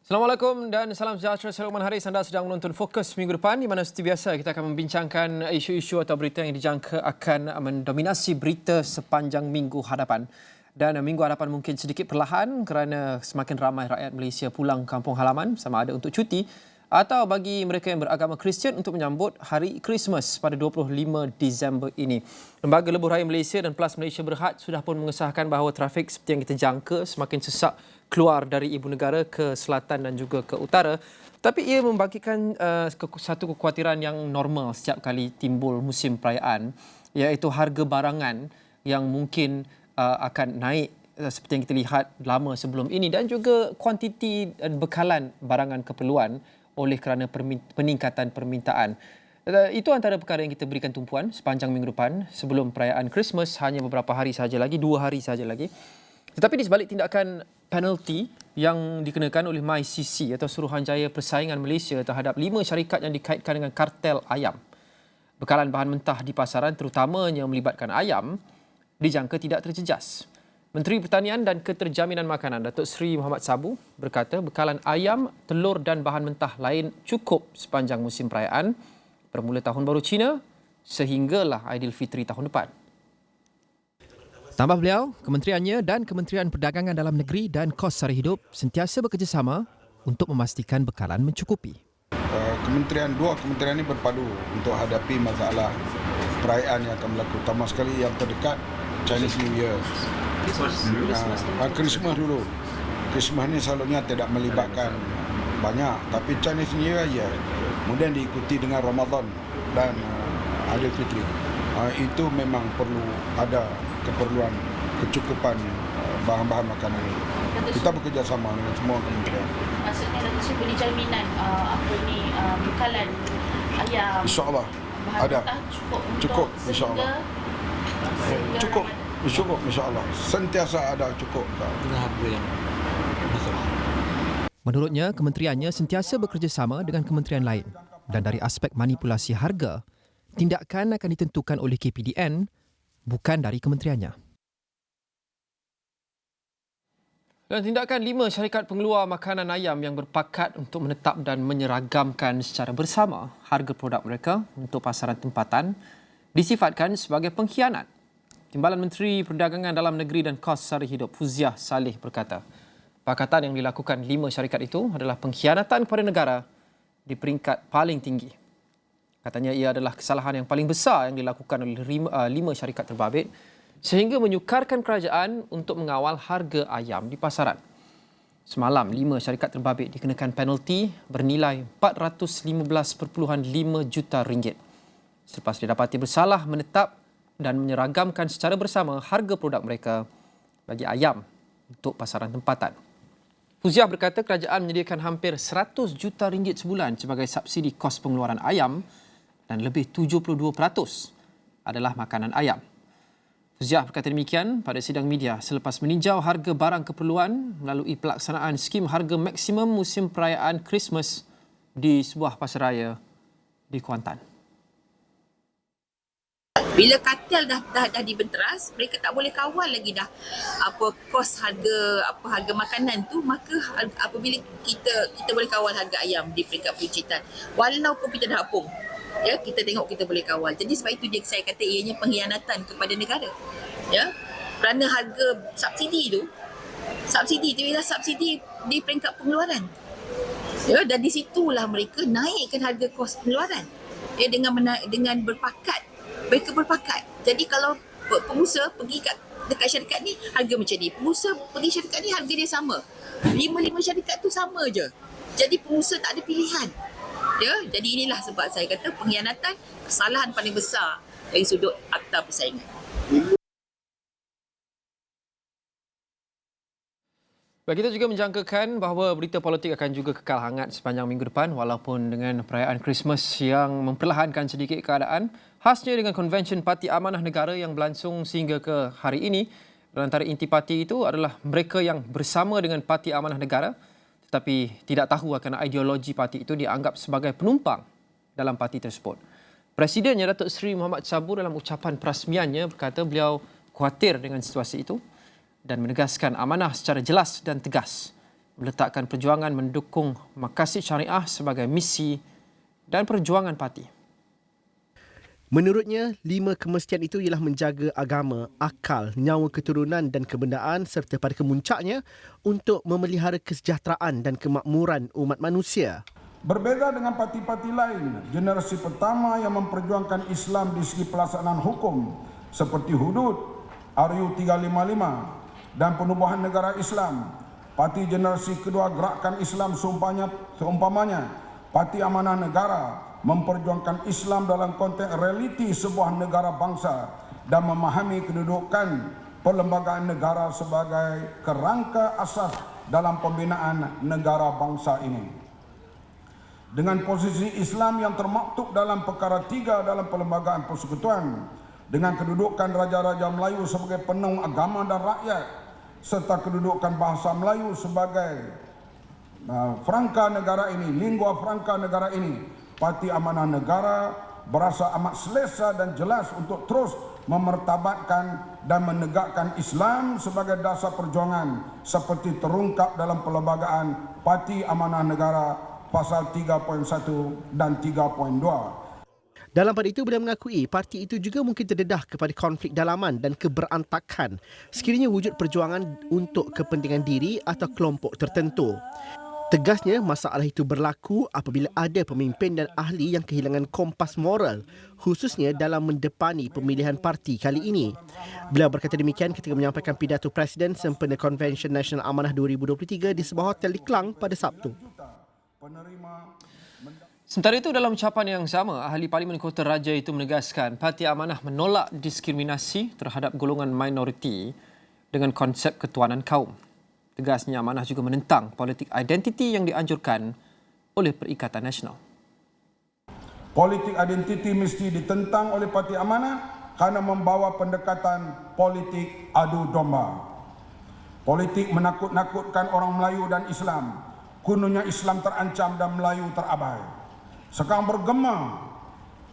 Assalamualaikum dan salam sejahtera. Saya Luqman Haris. Anda sedang menonton Fokus minggu depan di mana seperti biasa kita akan membincangkan isu-isu atau berita yang dijangka akan mendominasi berita sepanjang minggu hadapan. Dan minggu hadapan mungkin sedikit perlahan kerana semakin ramai rakyat Malaysia pulang kampung halaman sama ada untuk cuti atau bagi mereka yang beragama Kristian untuk menyambut Hari Krismas pada 25 Disember ini. Lembaga Lebuh Raya Malaysia dan Plus Malaysia Berhad sudah pun mengesahkan bahawa trafik seperti yang kita jangka semakin sesak keluar dari ibu negara ke selatan dan juga ke utara. Tapi ia membagikan satu kekhawatiran yang normal setiap kali timbul musim perayaan, iaitu harga barangan yang mungkin akan naik seperti yang kita lihat lama sebelum ini dan juga kuantiti bekalan barangan keperluan oleh kerana peningkatan permintaan. Itu antara perkara yang kita berikan tumpuan sepanjang minggu depan sebelum perayaan Christmas, hanya beberapa hari saja lagi, 2 hari saja lagi. Tetapi di sebalik tindakan penalti yang dikenakan oleh MyCC atau Suruhanjaya Persaingan Malaysia terhadap 5 syarikat yang dikaitkan dengan kartel ayam, bekalan bahan mentah di pasaran terutamanya melibatkan ayam dijangka tidak terjejas. Menteri Pertanian dan Keterjaminan Makanan Datuk Seri Muhammad Sabu berkata bekalan ayam, telur dan bahan mentah lain cukup sepanjang musim perayaan bermula Tahun Baru Cina sehinggalah Aidilfitri tahun depan. Tambah beliau, kementeriannya dan Kementerian Perdagangan Dalam Negeri dan Kos Sara Hidup sentiasa bekerjasama untuk memastikan bekalan mencukupi. Dua kementerian ini berpadu untuk hadapi masalah perayaan yang akan berlaku. Utama sekali yang terdekat, Chinese New Year. Christmas dulu. Christmas ni selalunya tidak melibatkan banyak, tapi Chinese New Year ya. Kemudian diikuti dengan Ramadan dan Aidilfitri. Itu memang perlu ada keperluan kecukupan bahan-bahan makanan ini. Kita bekerjasama dengan semua kementerian. Maksudnya Datuk Seri beri jaminan bekalan ayam. InsyaAllah ada. Cukup insyaAllah. Cukup insyaAllah. Sentiasa ada cukup. Dengan harga yang besar. Menurutnya, kementeriannya sentiasa bekerjasama dengan kementerian lain dan dari aspek manipulasi harga, tindakan akan ditentukan oleh KPDN bukan dari kementeriannya. Dan tindakan 5 syarikat pengeluar makanan ayam yang berpakat untuk menetap dan menyeragamkan secara bersama harga produk mereka untuk pasaran tempatan disifatkan sebagai pengkhianat. Timbalan Menteri Perdagangan Dalam Negeri dan Kos Sara Hidup Fuziah Saleh berkata, pakatan yang dilakukan 5 syarikat itu adalah pengkhianatan kepada negara di peringkat paling tinggi. Katanya ia adalah kesalahan yang paling besar yang dilakukan oleh 5 syarikat terbabit sehingga menyukarkan kerajaan untuk mengawal harga ayam di pasaran. Semalam, 5 syarikat terbabit dikenakan penalti bernilai RM415.5 juta selepas didapati bersalah menetap dan menyeragamkan secara bersama harga produk mereka bagi ayam untuk pasaran tempatan. Fuziah berkata kerajaan menyediakan hampir RM100 juta sebulan sebagai subsidi kos pengeluaran ayam dan lebih 72% adalah makanan ayam. Fuziah berkata demikian pada sidang media selepas meninjau harga barang keperluan melalui pelaksanaan skim harga maksimum musim perayaan Christmas di sebuah pasaraya di Kuantan. Bila kartel dah dibenteras, mereka tak boleh kawal lagi dah kos harga makanan tu, maka apabila kita boleh kawal harga ayam di peringkat pencitan walaupun kita dah apung, ya, kita tengok kita boleh kawal. Jadi sebab itu saya kata ianya pengkhianatan kepada negara, ya, kerana harga subsidi tu ialah subsidi di peringkat pengeluaran, ya, dan di situlah mereka naikkan harga kos pengeluaran, ya, dengan mereka berpakat. Jadi kalau pengusaha pergi dekat syarikat ni, harga macam ni. Pengusaha pergi syarikat ni, harga dia sama. 5 syarikat tu sama je. Jadi pengusaha tak ada pilihan. Ya, jadi inilah sebab saya kata pengkhianatan, kesalahan paling besar dari sudut Akta Persaingan. Kita juga menjangkakan bahawa berita politik akan juga kekal hangat sepanjang minggu depan walaupun dengan perayaan Christmas yang memperlahankan sedikit keadaan. Khasnya dengan konvensyen Parti Amanah Negara yang berlangsung sehingga ke hari ini. Dan antara inti parti itu adalah mereka yang bersama dengan Parti Amanah Negara tetapi tidak tahu akan ideologi parti itu dianggap sebagai penumpang dalam parti tersebut. Presidennya Datuk Seri Muhammad Sabu dalam ucapan perasmiannya berkata beliau khawatir dengan situasi itu dan menegaskan amanah secara jelas dan tegas meletakkan perjuangan mendukung maqasid syariah sebagai misi dan perjuangan parti. Menurutnya, 5 kemestian itu ialah menjaga agama, akal, nyawa keturunan dan kebendaan serta pada kemuncaknya untuk memelihara kesejahteraan dan kemakmuran umat manusia. Berbeza dengan parti-parti lain, generasi pertama yang memperjuangkan Islam di segi pelaksanaan hukum seperti hudud, RU 355 dan penubuhan negara Islam. Parti generasi kedua Gerakan Islam seumpamanya Parti Amanah Negara memperjuangkan Islam dalam konteks realiti sebuah negara bangsa dan memahami kedudukan perlembagaan negara sebagai kerangka asas dalam pembinaan negara bangsa ini. Dengan posisi Islam yang termaktub dalam perkara 3 dalam perlembagaan persekutuan, dengan kedudukan Raja-Raja Melayu sebagai penaung agama dan rakyat, serta kedudukan bahasa Melayu sebagai franka negara ini, lingua franca negara ini, Parti Amanah Negara berasa amat selesa dan jelas untuk terus memertabatkan dan menegakkan Islam sebagai dasar perjuangan seperti terungkap dalam perlembagaan Parti Amanah Negara pasal 3.1 dan 3.2. Dalam pada itu, beliau mengakui parti itu juga mungkin terdedah kepada konflik dalaman dan keberantakan sekiranya wujud perjuangan untuk kepentingan diri atau kelompok tertentu. Tegasnya, masalah itu berlaku apabila ada pemimpin dan ahli yang kehilangan kompas moral, khususnya dalam mendepani pemilihan parti kali ini. Beliau berkata demikian ketika menyampaikan pidato Presiden sempena Convention Nasional Amanah 2023 di sebuah hotel di Klang pada Sabtu. Sementara itu, dalam ucapan yang sama, Ahli Parlimen Kota Raja itu menegaskan Parti Amanah menolak diskriminasi terhadap golongan minoriti dengan konsep ketuanan kaum. Tegasnya, Amanah juga menentang politik identiti yang dianjurkan oleh Perikatan Nasional. Politik identiti mesti ditentang oleh Parti Amanah kerana membawa pendekatan politik adu domba. Politik menakut-nakutkan orang Melayu dan Islam. Kononnya Islam terancam dan Melayu terabai. Sekarang bergema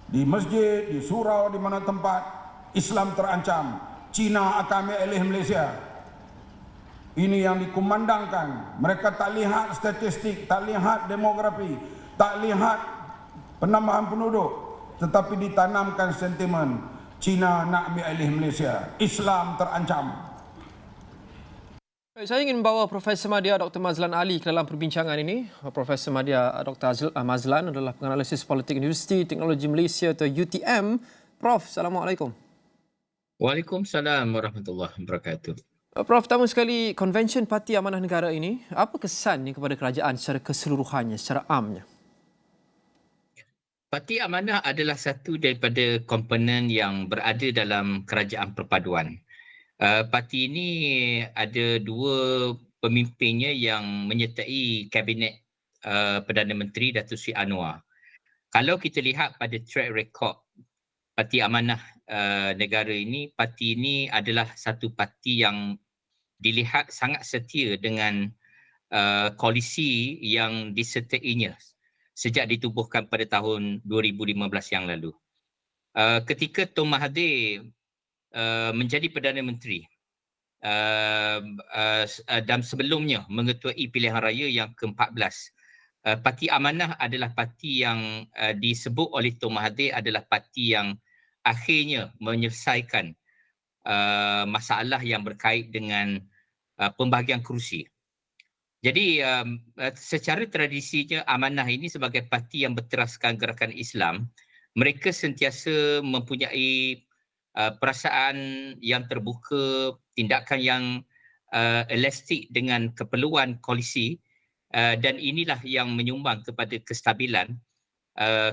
di masjid, di surau, di mana tempat Islam terancam. Cina akan ambil alih Malaysia. Ini yang dikumandangkan. Mereka tak lihat statistik, tak lihat demografi, tak lihat penambahan penduduk, tetapi ditanamkan sentimen Cina nak ambil alih Malaysia. Islam terancam. Saya ingin membawa Profesor Madya Dr. Mazlan Ali ke dalam perbincangan ini. Profesor Madya Dr. Mazlan adalah penganalisis politik Universiti Teknologi Malaysia atau UTM. Prof, Assalamualaikum. Waalaikumsalam warahmatullahi wabarakatuh. Prof, pertama sekali, Konvensyen Parti Amanah Negara ini, apa kesannya kepada kerajaan secara keseluruhannya, secara amnya? Parti Amanah adalah satu daripada komponen yang berada dalam kerajaan perpaduan. Parti ini ada 2 pemimpinnya yang menyertai Kabinet Perdana Menteri Datuk Seri Anwar. Kalau kita lihat pada track record Parti Amanah Negara ini, parti ini adalah satu parti yang dilihat sangat setia dengan koalisi yang disertainya sejak ditubuhkan pada tahun 2015 yang lalu. Ketika Tun Mahathir menjadi Perdana Menteri dan sebelumnya mengetuai pilihan raya yang ke-14, Parti Amanah adalah parti yang disebut oleh Tun Mahathir adalah parti yang akhirnya menyelesaikan masalah yang berkait dengan pembahagian kerusi. Jadi secara tradisinya Amanah ini sebagai parti yang berteraskan gerakan Islam, mereka sentiasa mempunyai perasaan yang terbuka, tindakan yang elastik dengan keperluan koalisi, dan inilah yang menyumbang kepada kestabilan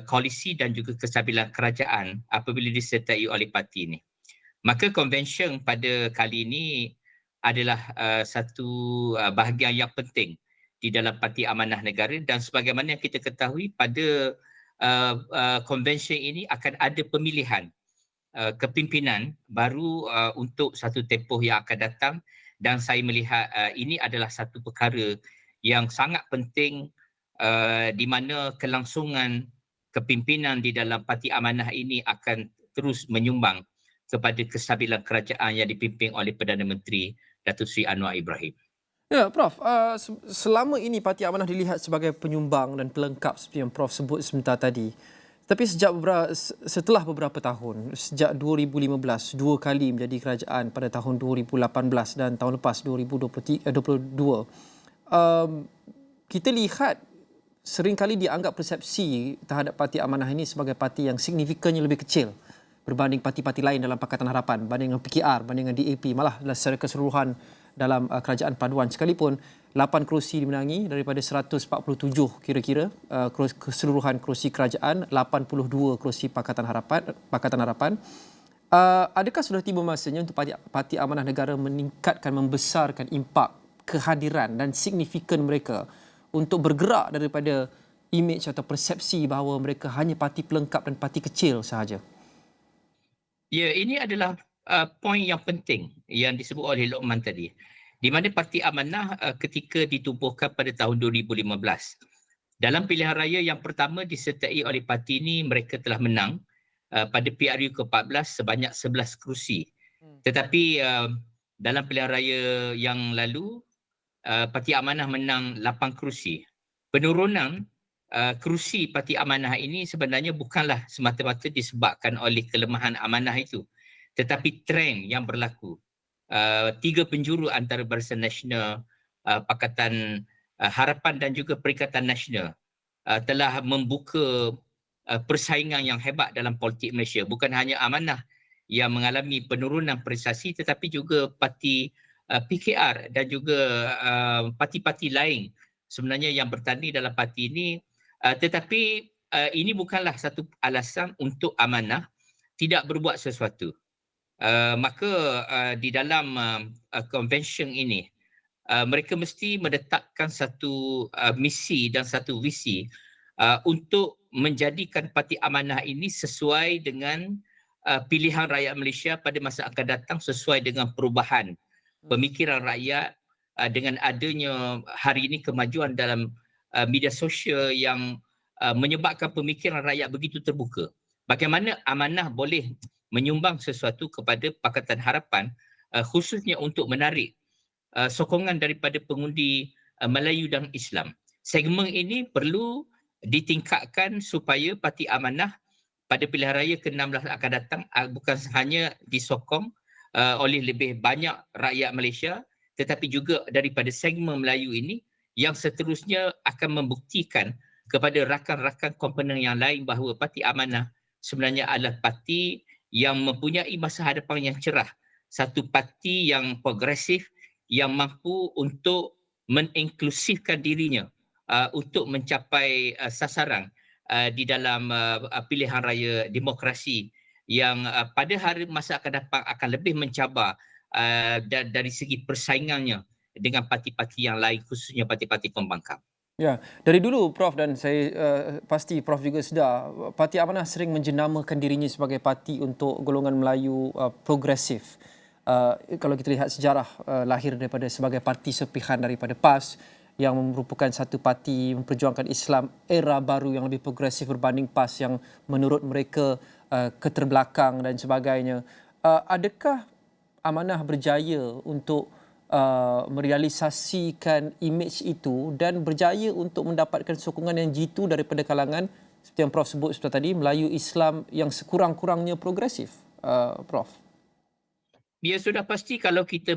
koalisi dan juga kestabilan kerajaan apabila disertai oleh parti ini. Maka konvensyen pada kali ini adalah satu bahagian yang penting di dalam Parti Amanah Negara, dan sebagaimana yang kita ketahui pada konvensyen ini akan ada pemilihan kepimpinan baru untuk satu tempoh yang akan datang, dan saya melihat ini adalah satu perkara yang sangat penting di mana kelangsungan kepimpinan di dalam Parti Amanah ini akan terus menyumbang kepada kestabilan kerajaan yang dipimpin oleh Perdana Menteri Datuk Seri Anwar Ibrahim. Ya, Prof. Selama ini Parti Amanah dilihat sebagai penyumbang dan pelengkap seperti yang Prof sebut sebentar tadi. Tapi setelah beberapa tahun, sejak 2015, 2 kali menjadi kerajaan pada tahun 2018 dan tahun lepas 2022, kita lihat seringkali dianggap persepsi terhadap Parti Amanah ini sebagai parti yang signifikannya lebih kecil berbanding parti-parti lain dalam Pakatan Harapan, banding dengan PKR, banding dengan DAP, malah secara keseluruhan dalam kerajaan paduan sekalipun 8 kerusi dimenangi daripada 147 kira-kira keseluruhan kerusi kerajaan, 82 kerusi Pakatan Harapan. Adakah sudah tiba masanya untuk Parti Amanah Negara meningkatkan, membesarkan impak, kehadiran dan signifikan mereka untuk bergerak daripada imej atau persepsi bahawa mereka hanya parti pelengkap dan parti kecil sahaja? Ya, ini adalah poin yang penting yang disebut oleh Luqman tadi. Di mana Parti Amanah ketika ditubuhkan pada tahun 2015. Dalam pilihan raya yang pertama disertai oleh parti ini, mereka telah menang pada PRU ke-14 sebanyak 11 kerusi. Tetapi dalam pilihan raya yang lalu, Parti Amanah menang 8 kerusi. Penurunan kerusi Parti Amanah ini sebenarnya bukanlah semata-mata disebabkan oleh kelemahan amanah itu, tetapi trend yang berlaku. 3 penjuru antara Barisan Nasional, Pakatan Harapan dan juga Perikatan Nasional telah membuka persaingan yang hebat dalam politik Malaysia. Bukan hanya Amanah yang mengalami penurunan prestasi, tetapi juga parti PKR dan juga parti-parti lain sebenarnya yang bertanding dalam parti ini. Tetapi ini bukanlah satu alasan untuk Amanah tidak berbuat sesuatu. Maka di dalam convention ini, mereka mesti menetapkan satu misi dan satu visi untuk menjadikan Parti Amanah ini sesuai dengan pilihan rakyat Malaysia pada masa akan datang, sesuai dengan perubahan pemikiran rakyat dengan adanya hari ini kemajuan dalam media sosial yang menyebabkan pemikiran rakyat begitu terbuka. Bagaimana Amanah boleh menyumbang sesuatu kepada Pakatan Harapan khususnya untuk menarik sokongan daripada pengundi Melayu dan Islam. Segmen ini perlu ditingkatkan supaya Parti Amanah pada pilihan raya ke-16 akan datang bukan hanya disokong oleh lebih banyak rakyat Malaysia, tetapi juga daripada segmen Melayu ini yang seterusnya akan membuktikan kepada rakan-rakan komponen yang lain bahawa Parti Amanah sebenarnya adalah parti yang mempunyai masa hadapan yang cerah. Satu parti yang progresif, yang mampu untuk menginklusifkan dirinya untuk mencapai sasaran di dalam pilihan raya demokrasi yang pada hari masa akan datang akan lebih mencabar dari segi persaingannya dengan parti-parti yang lain, khususnya parti-parti pembangkang. Ya, dari dulu Prof, dan saya pasti Prof juga sedar, Parti Amanah sering menjenamakan dirinya sebagai parti untuk golongan Melayu progresif. Kalau kita lihat sejarah lahir daripada sebagai parti sepihan daripada PAS yang merupakan satu parti memperjuangkan Islam era baru yang lebih progresif berbanding PAS yang menurut mereka keterbelakang dan sebagainya. Adakah Amanah berjaya untuk merealisasikan imej itu dan berjaya untuk mendapatkan sokongan yang jitu daripada kalangan seperti yang Prof sebut sebentar tadi, Melayu Islam yang sekurang-kurangnya progresif, Prof? Ya, sudah pasti kalau kita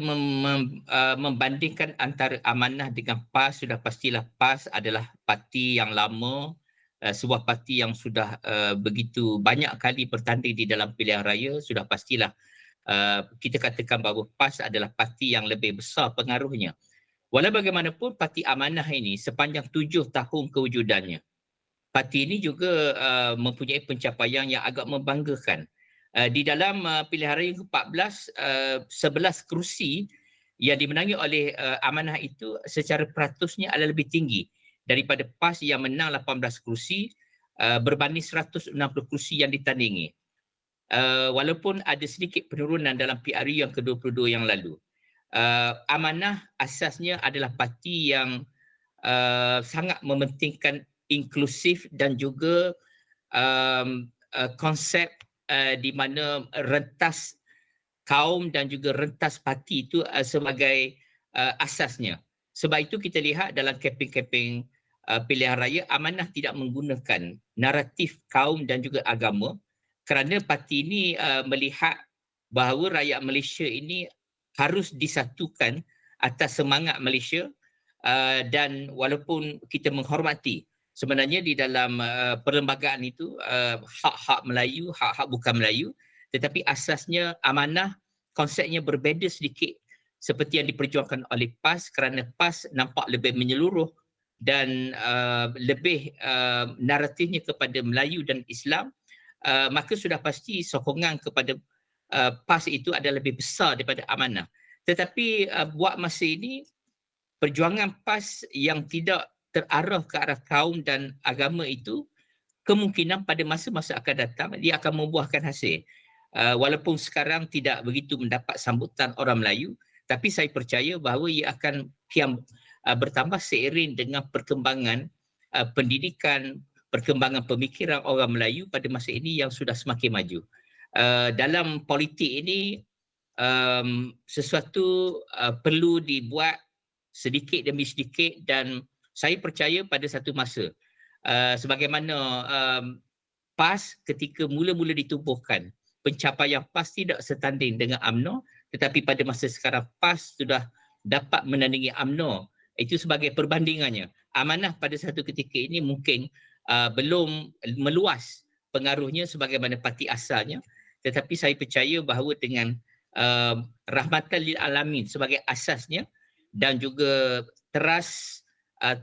membandingkan antara Amanah dengan PAS, sudah pastilah PAS adalah parti yang lama, sebuah parti yang sudah begitu banyak kali bertanding di dalam pilihan raya. Sudah pastilah kita katakan bahawa PAS adalah parti yang lebih besar pengaruhnya. Walau bagaimanapun, Parti Amanah ini sepanjang 7 tahun kewujudannya, parti ini juga mempunyai pencapaian yang agak membanggakan. Di dalam pilihan raya ke-14, 11 kerusi yang dimenangi oleh Amanah itu secara peratusnya adalah lebih tinggi daripada PAS yang menang 18 kerusi berbanding 160 kerusi yang ditandingi. Walaupun ada sedikit penurunan dalam PRU yang ke-22 yang lalu. Amanah asasnya adalah parti yang sangat mementingkan inklusif dan juga konsep di mana rentas kaum dan juga rentas parti itu sebagai asasnya. Sebab itu kita lihat dalam kempen-kempen pilihan raya, Amanah tidak menggunakan naratif kaum dan juga agama kerana parti ini melihat bahawa rakyat Malaysia ini harus disatukan atas semangat Malaysia, dan walaupun kita menghormati sebenarnya di dalam perlembagaan itu hak-hak Melayu, hak-hak bukan Melayu, tetapi asasnya Amanah konsepnya berbeza sedikit seperti yang diperjuangkan oleh PAS, kerana PAS nampak lebih menyeluruh dan lebih naratifnya kepada Melayu dan Islam, maka sudah pasti sokongan kepada PAS itu adalah lebih besar daripada Amanah. Tetapi buat masa ini perjuangan PAS yang tidak terarah ke arah kaum dan agama itu kemungkinan pada masa-masa akan datang dia akan membuahkan hasil. Walaupun sekarang tidak begitu mendapat sambutan orang Melayu, tapi saya percaya bahawa ia akan kian bertambah seiring dengan perkembangan pendidikan, perkembangan pemikiran orang Melayu pada masa ini yang sudah semakin maju. Dalam politik ini sesuatu perlu dibuat sedikit demi sedikit, dan saya percaya pada satu masa sebagaimana PAS ketika mula-mula ditubuhkan, pencapaian PAS tidak setanding dengan UMNO, tetapi pada masa sekarang PAS sudah dapat menandingi UMNO. Itu sebagai perbandingannya. Amanah pada satu ketika ini mungkin belum meluas pengaruhnya sebagaimana parti asalnya, tetapi saya percaya bahawa dengan rahmatan lil alamin sebagai asasnya dan juga teras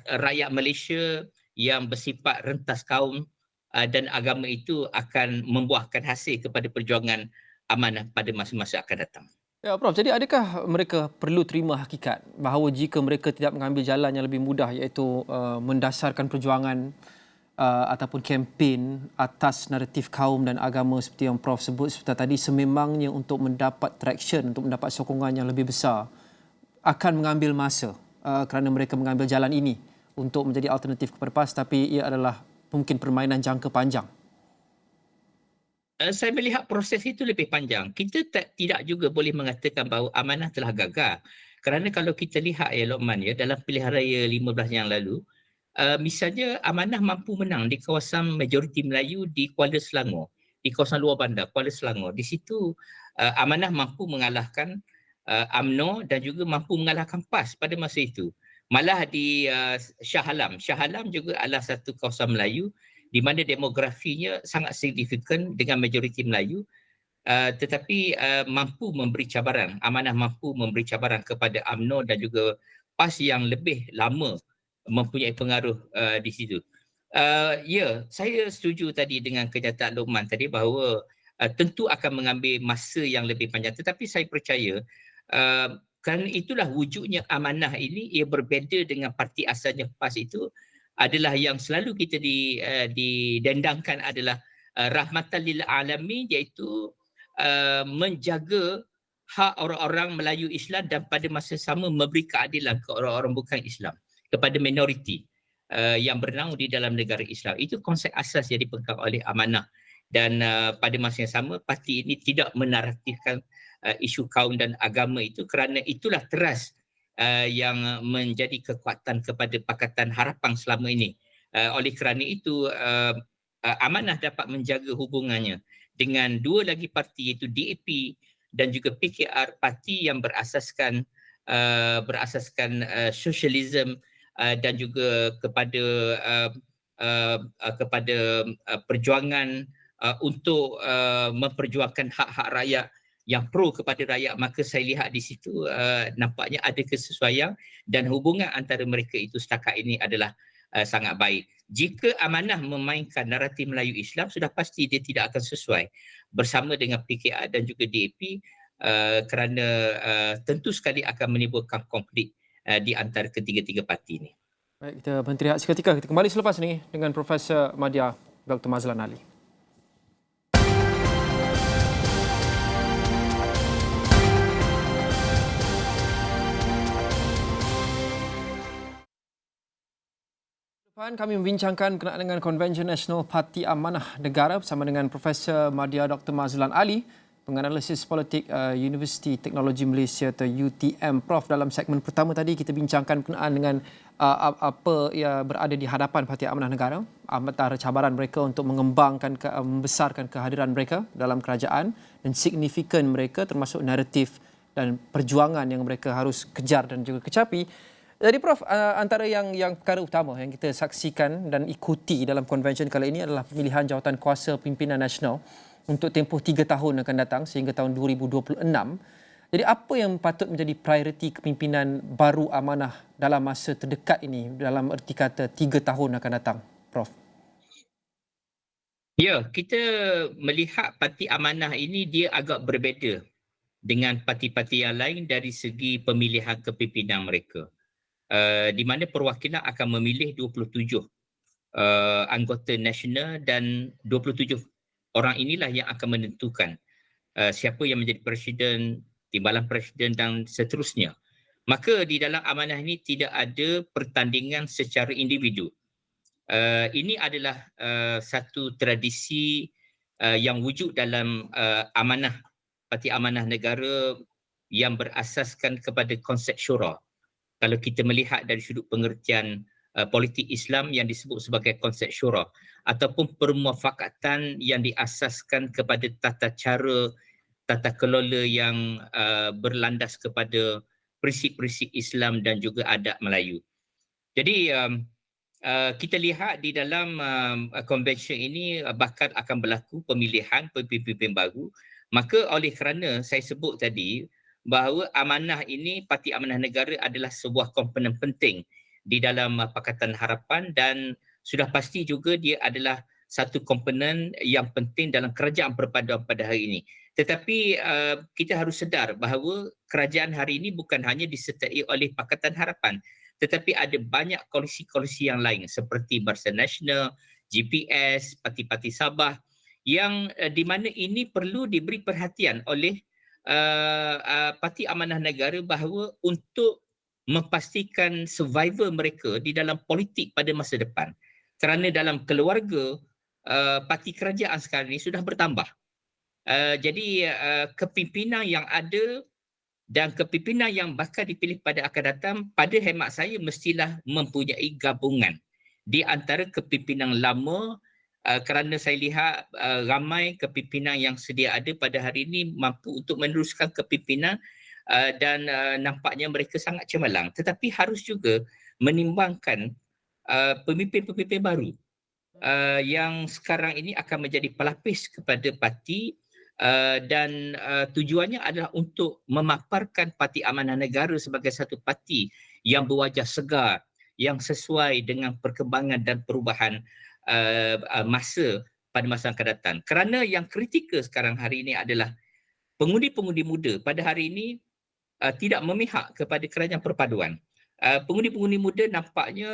rakyat Malaysia yang bersifat rentas kaum dan agama itu akan membuahkan hasil kepada perjuangan Amanah pada masa-masa akan datang. Ya, Prof. Jadi adakah mereka perlu terima hakikat bahawa jika mereka tidak mengambil jalan yang lebih mudah, iaitu mendasarkan perjuangan ataupun kempen atas naratif kaum dan agama seperti yang Prof sebut seperti tadi, sememangnya untuk mendapat traction, untuk mendapat sokongan yang lebih besar, akan mengambil masa kerana mereka mengambil jalan ini untuk menjadi alternatif kepada PAS, tapi ia adalah mungkin permainan jangka panjang. Saya melihat proses itu lebih panjang. Kita tidak juga boleh mengatakan bahawa Amanah telah gagal. Kerana kalau kita lihat Lokman dalam pilihan raya 15 yang lalu, misalnya Amanah mampu menang di kawasan majoriti Melayu di Kuala Selangor, di kawasan luar bandar Kuala Selangor. Di situ Amanah mampu mengalahkan UMNO dan juga mampu mengalahkan PAS pada masa itu. Malah di Shah Alam juga adalah satu kawasan Melayu di mana demografinya sangat signifikan dengan majoriti Melayu, tetapi mampu memberi cabaran. Amanah mampu memberi cabaran kepada UMNO dan juga PAS yang lebih lama mempunyai pengaruh di situ. Ya, saya setuju tadi dengan kenyataan Lokman tadi bahawa tentu akan mengambil masa yang lebih panjang, tetapi saya percaya kerana itulah wujudnya Amanah ini, ia berbeza dengan parti asalnya PAS itu, adalah yang selalu kita didendangkan adalah rahmatan lil alamin, iaitu menjaga hak orang-orang Melayu Islam dan pada masa sama memberi keadilan ke orang-orang bukan Islam, kepada minoriti yang bernaung di dalam negara Islam. Itu konsep asas yang dipegang oleh Amanah, dan pada masa yang sama parti ini tidak menaratifkan isu kaum dan agama itu, kerana itulah teras yang menjadi kekuatan kepada Pakatan Harapan selama ini. Oleh kerana itu Amanah dapat menjaga hubungannya dengan dua lagi parti, iaitu DAP dan juga PKR, parti yang berasaskan sosialisme dan juga kepada perjuangan untuk memperjuangkan hak-hak rakyat yang pro kepada rakyat. Maka saya lihat di situ nampaknya ada kesesuaian dan hubungan antara mereka itu setakat ini adalah sangat baik. Jika Amanah memainkan naratif Melayu Islam, sudah pasti dia tidak akan sesuai bersama dengan PKR dan juga DAP, kerana tentu sekali akan menimbulkan konflik di antara ketiga-tiga parti ini. Baik, kita berhenti rehat seketika. Kita kembali selepas ini dengan Profesor Madya Dr. Mazlan Ali. Depan kami membincangkan berkenaan dengan Konvensyen Nasional Parti Amanah Negara bersama dengan Profesor Madya Dr. Mazlan Ali penganalisis politik Universiti Teknologi Malaysia atau UTM. Prof, dalam segmen pertama tadi kita bincangkan berkenaan dengan apa yang berada di hadapan Parti Amanah Negara, antara cabaran mereka untuk mengembangkan, membesarkan kehadiran mereka dalam kerajaan dan signifikan mereka termasuk naratif dan perjuangan yang mereka harus kejar dan juga kecapi. Jadi Prof, antara yang perkara utama yang kita saksikan dan ikuti dalam konvensyen kali ini adalah pemilihan jawatan kuasa pimpinan nasional untuk tempoh 3 tahun akan datang sehingga tahun 2026. Jadi apa yang patut menjadi prioriti kepimpinan baru amanah dalam masa terdekat ini, dalam erti kata 3 tahun akan datang, Prof? Ya, kita melihat parti amanah ini dia agak berbeza dengan parti-parti yang lain dari segi pemilihan kepimpinan mereka. Di mana perwakilan akan memilih 27 anggota nasional dan 27 orang inilah yang akan menentukan siapa yang menjadi presiden, timbalan presiden dan seterusnya. Maka di dalam amanah ini tidak ada pertandingan secara individu. Ini adalah satu tradisi yang wujud dalam amanah, Parti Amanah Negara yang berasaskan kepada konsep syura. Kalau kita melihat dari sudut pengertian politik Islam yang disebut sebagai konsep syura ataupun permufakatan yang diasaskan kepada tata kelola yang berlandas kepada prinsip-prinsip Islam dan juga adat Melayu. Jadi kita lihat di dalam konvensyen ini bakal akan berlaku pemilihan pemimpin baru. Maka oleh kerana saya sebut tadi bahawa amanah ini, Parti Amanah Negara adalah sebuah komponen penting di dalam Pakatan Harapan dan sudah pasti juga dia adalah satu komponen yang penting dalam kerajaan perpaduan pada hari ini. Tetapi kita harus sedar bahawa kerajaan hari ini bukan hanya disertai oleh Pakatan Harapan, tetapi ada banyak koalisi-koalisi yang lain seperti Barisan Nasional, GPS, Parti-Parti Sabah yang di mana ini perlu diberi perhatian oleh Parti Amanah Negara bahawa untuk memastikan survival mereka di dalam politik pada masa depan. Kerana dalam keluarga, parti kerajaan sekarang ini sudah bertambah. Jadi kepimpinan yang ada dan kepimpinan yang bakal dipilih pada akan datang, pada hemat saya mestilah mempunyai gabungan di antara kepimpinan lama, kerana saya lihat ramai kepimpinan yang sedia ada pada hari ini mampu untuk meneruskan kepimpinan dan nampaknya mereka sangat cemerlang. Tetapi harus juga menimbangkan pemimpin-pemimpin baru yang sekarang ini akan menjadi pelapis kepada parti dan tujuannya adalah untuk memaparkan Parti Amanah Negara sebagai satu parti yang berwajah segar, yang sesuai dengan perkembangan dan perubahan masa pada masa akan datang. Kerana yang kritikal sekarang hari ini adalah pengundi-pengundi muda pada hari ini tidak memihak kepada kerajaan perpaduan. Pengundi-pengundi muda nampaknya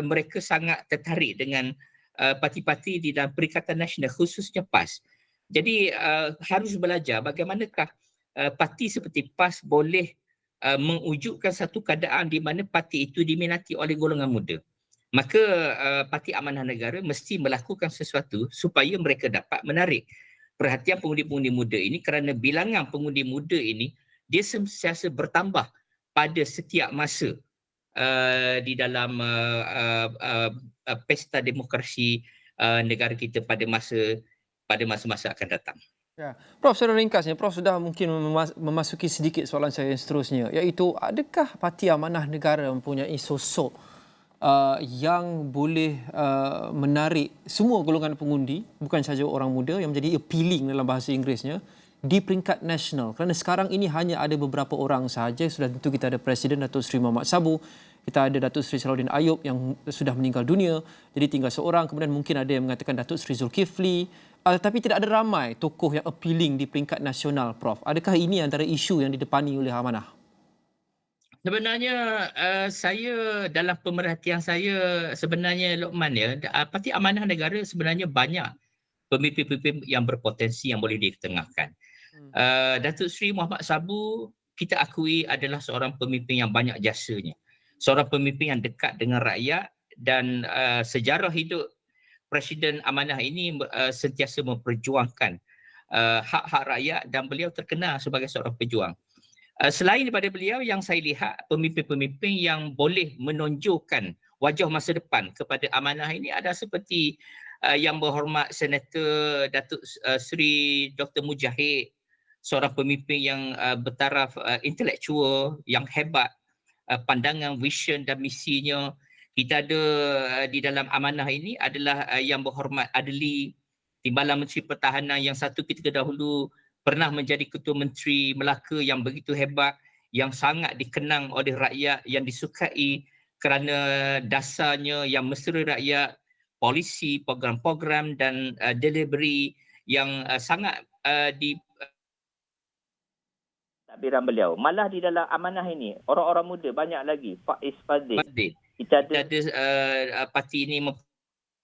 mereka sangat tertarik dengan parti-parti di dalam Perikatan Nasional, khususnya PAS. Jadi harus belajar bagaimanakah parti seperti PAS boleh mewujudkan satu keadaan di mana parti itu diminati oleh golongan muda. Maka Parti Amanah Negara mesti melakukan sesuatu supaya mereka dapat menarik perhatian pengundi-pengundi muda ini, kerana bilangan pengundi muda ini dia sentiasa bertambah pada setiap masa di dalam pesta demokrasi negara kita pada masa-masa akan datang. Ya. Prof, secara ringkasnya, Prof sudah mungkin memasuki sedikit soalan saya yang seterusnya, iaitu adakah Parti Amanah Negara mempunyai sosok yang boleh menarik semua golongan pengundi, bukan sahaja orang muda, yang menjadi appealing dalam bahasa Inggerisnya, di peringkat nasional? Kerana sekarang ini hanya ada beberapa orang sahaja. Sudah tentu kita ada Presiden Datuk Seri Mohamed Sabu, kita ada Datuk Seri Salahuddin Ayub yang sudah meninggal dunia, jadi tinggal seorang. Kemudian mungkin ada yang mengatakan Datuk Seri Zulkifli, tapi tidak ada ramai tokoh yang appealing di peringkat nasional, Prof. Adakah ini antara isu yang didepani oleh amanah? Sebenarnya saya dalam pemerhatian saya sebenarnya Lokman ya, Parti Amanah Negara sebenarnya banyak pemimpin-pemimpin yang berpotensi yang boleh ditengahkan. Datuk Seri Mohamed Sabu kita akui adalah seorang pemimpin yang banyak jasanya. Seorang pemimpin yang dekat dengan rakyat dan sejarah hidup Presiden Amanah ini sentiasa memperjuangkan hak-hak rakyat dan beliau terkenal sebagai seorang pejuang. Selain daripada beliau, yang saya lihat pemimpin-pemimpin yang boleh menonjolkan wajah masa depan kepada amanah ini ada seperti Yang Berhormat Senator Datuk Seri Dr. Mujahid, seorang pemimpin yang bertaraf intelektual, yang hebat, pandangan, vision dan misinya. Kita ada di dalam amanah ini adalah Yang Berhormat Adli, Timbalan Menteri Pertahanan yang satu ketika dahulu pernah menjadi Ketua Menteri Melaka yang begitu hebat, yang sangat dikenang oleh rakyat, yang disukai kerana dasarnya yang mesra rakyat, polisi, program-program dan delivery yang sangat takbiran beliau. Malah di dalam amanah ini, orang-orang muda banyak lagi. Faiz Fadil. Kita ada parti ini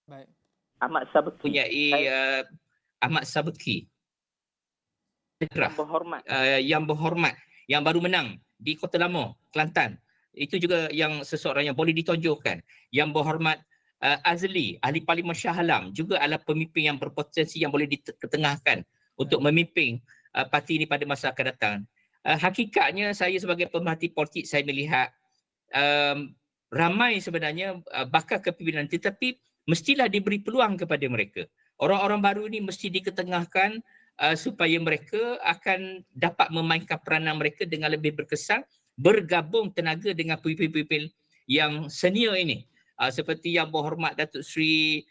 Baik. Ahmad Sabaki. mempunyai Ahmad Sabaki. Yang Berhormat. Yang Berhormat yang baru menang di Kota Lama, Kelantan. Itu juga yang seseorang yang boleh ditonjolkan. Yang Berhormat Azli, Ahli Parlimen Shah Alam, juga adalah pemimpin yang berpotensi yang boleh diketengahkan untuk memimpin parti ini pada masa akan datang. Hakikatnya saya sebagai pemerhati politik, saya melihat ramai sebenarnya bakal kepimpinan, tetapi mestilah diberi peluang kepada mereka. Orang-orang baru ini mesti diketengahkan supaya mereka akan dapat memainkan peranan mereka dengan lebih berkesan, bergabung tenaga dengan pemimpin-pemimpin yang senior ini. Seperti Yang Berhormat Datuk Seri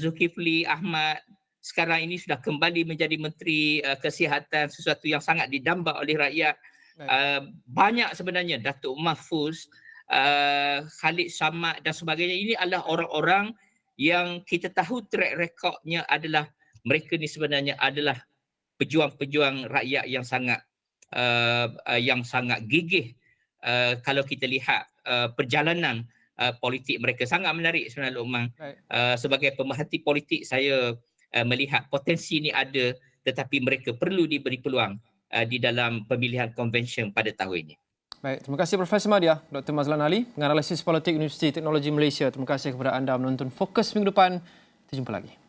Zulkifli Ahmad, sekarang ini sudah kembali menjadi Menteri Kesihatan, sesuatu yang sangat didamba oleh rakyat. Banyak sebenarnya, Datuk Mahfuz, Khalid Samad dan sebagainya. Ini adalah orang-orang yang kita tahu track recordnya adalah mereka ni sebenarnya adalah pejuang-pejuang rakyat yang sangat gigih. Kalau kita lihat perjalanan politik mereka sangat menarik sebenarnya, Luqman. Sebagai pemerhati politik, saya melihat potensi ini ada, tetapi mereka perlu diberi peluang di dalam pemilihan konvensyen pada tahun ini. Baik, terima kasih Profesor Madya, Dr. Mazlan Ali, penganalisis politik Universiti Teknologi Malaysia. Terima kasih kepada anda menonton Fokus minggu depan. Kita jumpa lagi.